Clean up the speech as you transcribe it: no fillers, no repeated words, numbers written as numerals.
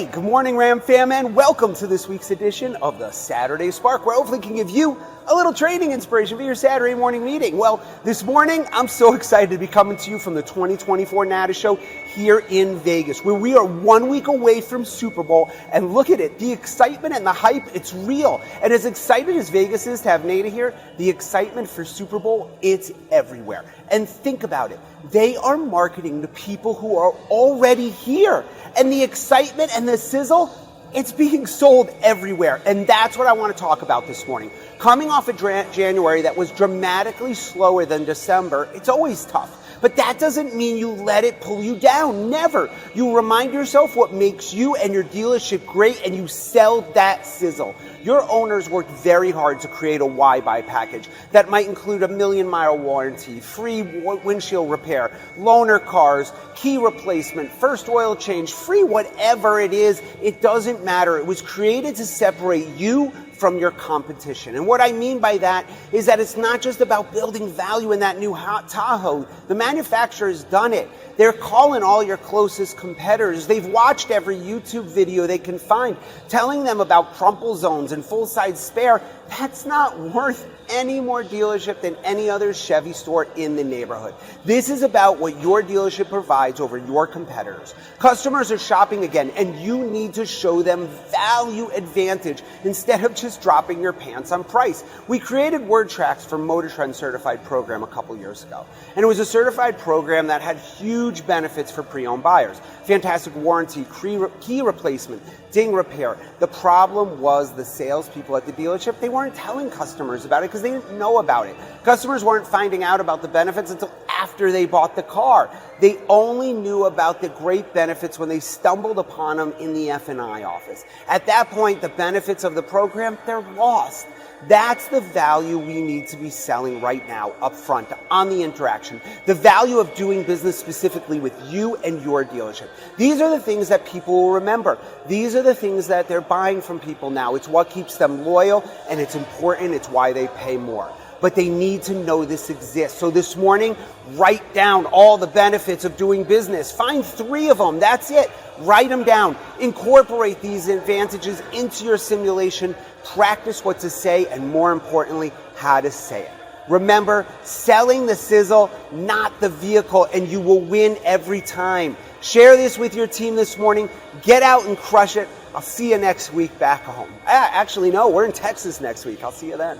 Hey, good morning, Ram fam, and welcome to this week's edition of the Saturday Spark, where hopefully can give you a little training inspiration for your Saturday morning meeting. Well, this morning, I'm so excited to be coming to you from the 2024 NADA show here in Vegas, where we are 1 week away from Super Bowl, and look at it, the excitement and the hype, it's real. And as excited as Vegas is to have NADA here, the excitement for Super Bowl, it's everywhere. And think about it, they are marketing to people who are already here. And the excitement and the sizzle, it's being sold everywhere. And that's what I want to talk about this morning. Coming off of January that was dramatically slower than December, it's always tough. But that doesn't mean you let it pull you down. Never. You remind yourself what makes you and your dealership great, and you sell that sizzle. Your owners worked very hard to create a why buy package that might include a 1,000,000-mile warranty, free windshield repair, loaner cars, key replacement, first oil change, free whatever it is. It doesn't matter. It was created to separate you from your competition. And what I mean by that is that it's not just about building value in that new hot Tahoe. The manufacturer's done it. They're calling all your closest competitors. They've watched every YouTube video they can find, telling them about crumple zones and full-size spare. That's not worth any more dealership than any other Chevy store in the neighborhood. This is about what your dealership provides over your competitors. Customers are shopping again, and you need to show them value advantage instead of just dropping your pants on price. We created Word Tracks for Motor Trend Certified program a couple years ago, and it was a certified program that had huge benefits for pre-owned buyers. Fantastic warranty, key replacement, ding repair. The problem was the salespeople at the dealership, they weren't telling customers about it because they didn't know about it. Customers weren't finding out about the benefits until after they bought the car. They only knew about the great benefits when they stumbled upon them in the F&I office. At that point, the benefits of the program, they're lost. That's the value we need to be selling right now up front on the interaction. The value of doing business specifically with you and your dealership. These are the things that people will remember. These are the things that they're buying from people now. It's what keeps them loyal, and it's important. It's why they pay more. But they need to know this exists. So this morning, write down all the benefits of doing business. Find 3 of them. That's it. Write them down. Incorporate these advantages into your simulation. Practice what to say, and more importantly, how to say it. Remember, selling the sizzle, not the vehicle, and you will win every time. Share this with your team this morning. Get out and crush it. I'll see you next week back home. Actually, no, we're in Texas next week. I'll see you then.